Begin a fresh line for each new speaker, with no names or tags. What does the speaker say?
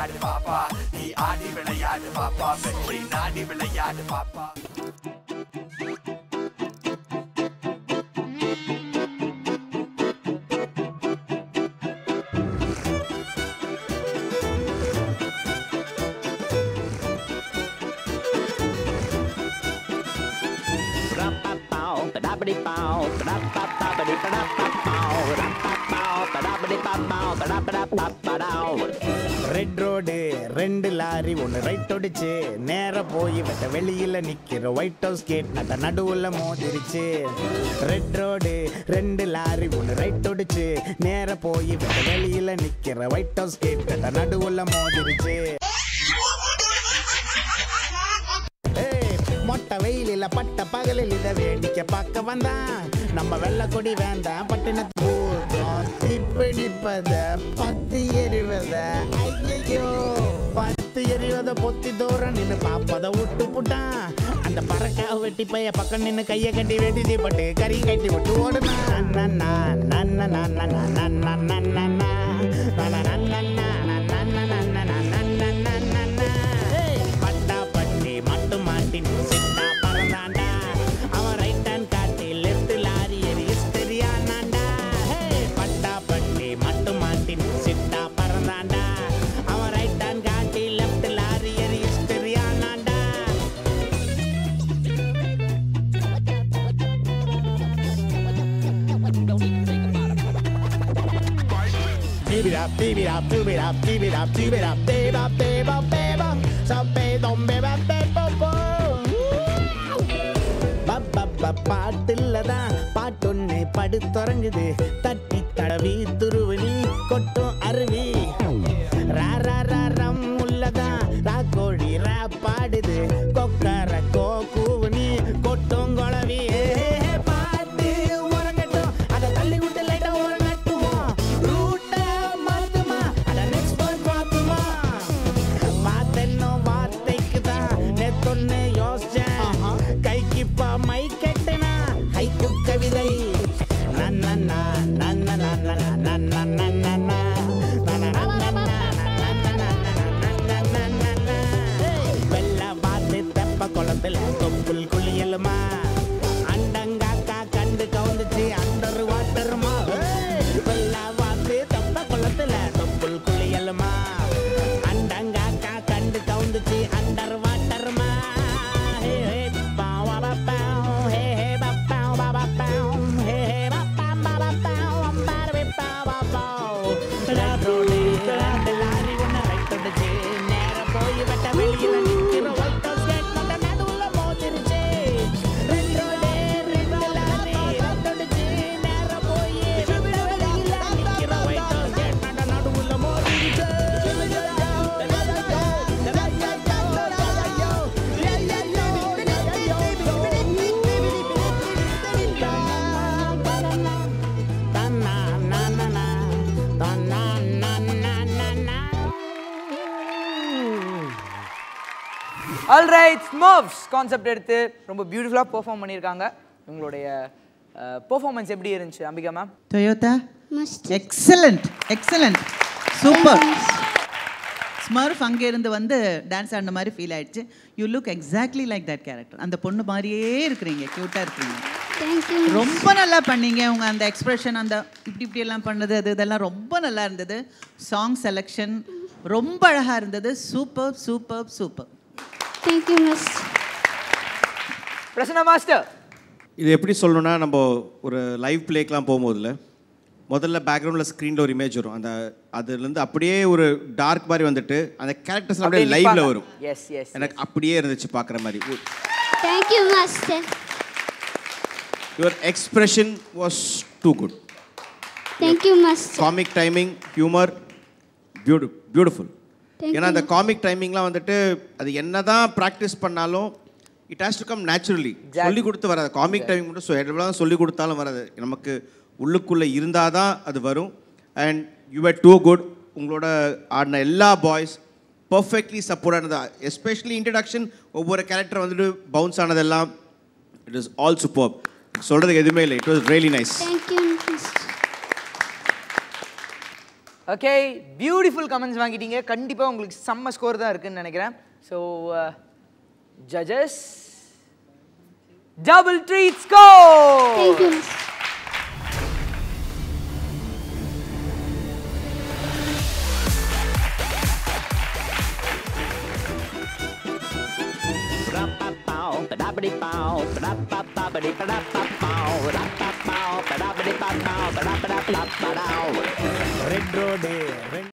விளையாடு பாப்பா நீ ஆடி விளையாடு பாப்பா வெற்றி நாடி விளையாடு பாப்பா
ரெட் ரோடு ரெண்டு லாரி ஒன்று ரைட் ஒடிச்சு நேர போய் வெட்ட வெளியில நிக்கிற ஒயிட் ஹவுஸ் கேட் நட்ட நடுவுல மோதிருச்சு ரெட் ரோடு ரெண்டு லாரி ஒன்று ரைட் ஒடிச்சு நேர போய் வெட்ட வெளியில நிக்கிற ஒயிட் ஹவுஸ் கேட் நட்ட நடுவுல மோதிருச்சு மொட்டை வெயிலில் பட்ட பகலில் இதை வேடிக்கை பார்க்க வந்தான் நம்ம வெள்ளை கொடி வேண்டாம் பட்டினத்து இப்படிப்பத பத்து எறிவத ஐயோ பத்து எறிவத பொத்தி தூரம் நின்று பாப்பத விட்டு புட்டான் அந்த பறக்கா வெட்டி பைய பக்கம் நின்று கையை கட்டி வெட்டி பட்டு கறி கட்டி விட்டு ஓடுனா பட்டா பட்டி மட்டு மாட்டி சிட்டா பறந்தாண்டா அவன் ரைட் ஹேண்ட் காட்டி லெஃப்ட் லாரி எரி தெரியானாண்டா பட்டா பட்டி மட்டு மாட்டி சிட்டா பறந்தாண்டா அவன் ரைட் ஹேண்ட் காட்டி லெஃப்ட் லாரி எரி தெரியானாண்டா Beep it up, beep it up, beep it up, beep it up, beep it up, beep up, beep up, beep up, so beep up, beep up, beep up, பாட்டுலதான் பாட்டொன்னு படுத்துறங்குது தட்டி தடவி துருவனி கொட்டும் அருவி ரம் உள்ளதான் ராக்கோழி rape பாடுது கொக்கர கோ கூவனி கொட்டும் குழவி பாட்டு உறங்கட்டும் அதை தள்ளி விட்டு லைட்டா உறங்கட்டுமா ரூட்ட மாத்துமா அதை நெக்ஸ்ட் பாயிண்ட் பார்த்துமா பார்த்தென்னோ வார்த்தைக்குதான் நெத்தொன்னு யோசிச்சேன் கைக்குப்பா மை கெட்டனா ஹைக்கு கவிதை நன்னா நன்னா நன்னா நன்னா வெள்ள பார்த்து தெப்ப குளத்துல தொப்புள் குளியலுமா அண்டங்காக்கா கண்டு கவுந்துச்சு அண்டர் வாட்டருமா வெள்ள பார்த்து தெப்ப குளத்துல தொப்புள் குளியலுமா அண்டங்காக்கா கண்டு கவுந்துச்சு அண்டர் வாட்டருமா
All right, Smurfs கான்செப்ட் எடுத்து ரொம்ப பியூட்டிஃபுல்லாக பெர்ஃபார்ம் பண்ணியிருக்காங்க. உங்களுடைய பெர்ஃபார்மன்ஸ் எப்படி இருந்துச்சு Ambika ma'am?
Toyota excellent excellent super. Smurf அங்கே இருந்து வந்து டான்ஸ் ஆடின மாதிரி ஃபீல் ஆயிடுச்சு. You look exactly like that character. அந்த பொண்ணு மாதிரியே இருக்கிறீங்க, க்யூட்டாக இருக்கிறீங்க. ரொம்ப நல்லா பண்ணீங்க. உங்கள் அந்த எக்ஸ்பிரஷன், அந்த இப்படி எல்லாம் பண்ணது, இதெல்லாம் ரொம்ப நல்லா இருந்தது. சாங் செலெக்ஷன் ரொம்ப அழகாக இருந்தது. Super super super.
Thank you, Miss.
Prasanna master,
இது எப்படி சொல்லணும்னா, நம்ம ஒரு லைவ் பிளேக்கெலாம் போகும்போதுல முதல்ல பேக்ரவுண்டில் ஸ்க்ரீனில் ஒரு இமேஜ் வரும். அந்த அதுலேருந்து அப்படியே ஒரு டார்க் மாதிரி வந்துட்டு அந்த கேரக்டர்ஸ் அப்படியே லைவ்ல வரும். எனக்கு அப்படியே இருந்துச்சு பார்க்குற மாதிரி.
Thank you, Master.
Your expression was too good.
Thank you, Master.
Comic timing, humor, beautiful. ஏன்னா அந்த காமிக் டைமிங்லாம் வந்துட்டு அது என்னதான் ப்ராக்டிஸ் பண்ணாலும் it has to come naturally. சொல்லி கொடுத்து வராது. காமிக் டைமிங் மட்டும் எவ்வளோ சொல்லி கொடுத்தாலும் வராது. நமக்கு உள்ளுக்குள்ளே இருந்தால் தான் அது வரும். And you are too good. உங்களோட ஆடின எல்லா பாய்ஸ் பர்ஃபெக்ட்லி சப்போர்ட் ஆனது. எஸ்பெஷலி இன்ட்ரடக்ஷன், ஒவ்வொரு கேரக்டர் வந்துட்டு பவுன்ஸ் ஆனதெல்லாம் இட் இஸ் ஆல் சூப்பர். சொல்கிறதுக்கு எதுவுமே இல்லை. It was really nice.
Okay beautiful comments வாங்கிட்டீங்க. கண்டிப்பாக உங்களுக்கு செம்ம ஸ்கோர் தான் இருக்குன்னு நினைக்கிறேன். So judges double treat score.
Thank you, Mr.
Red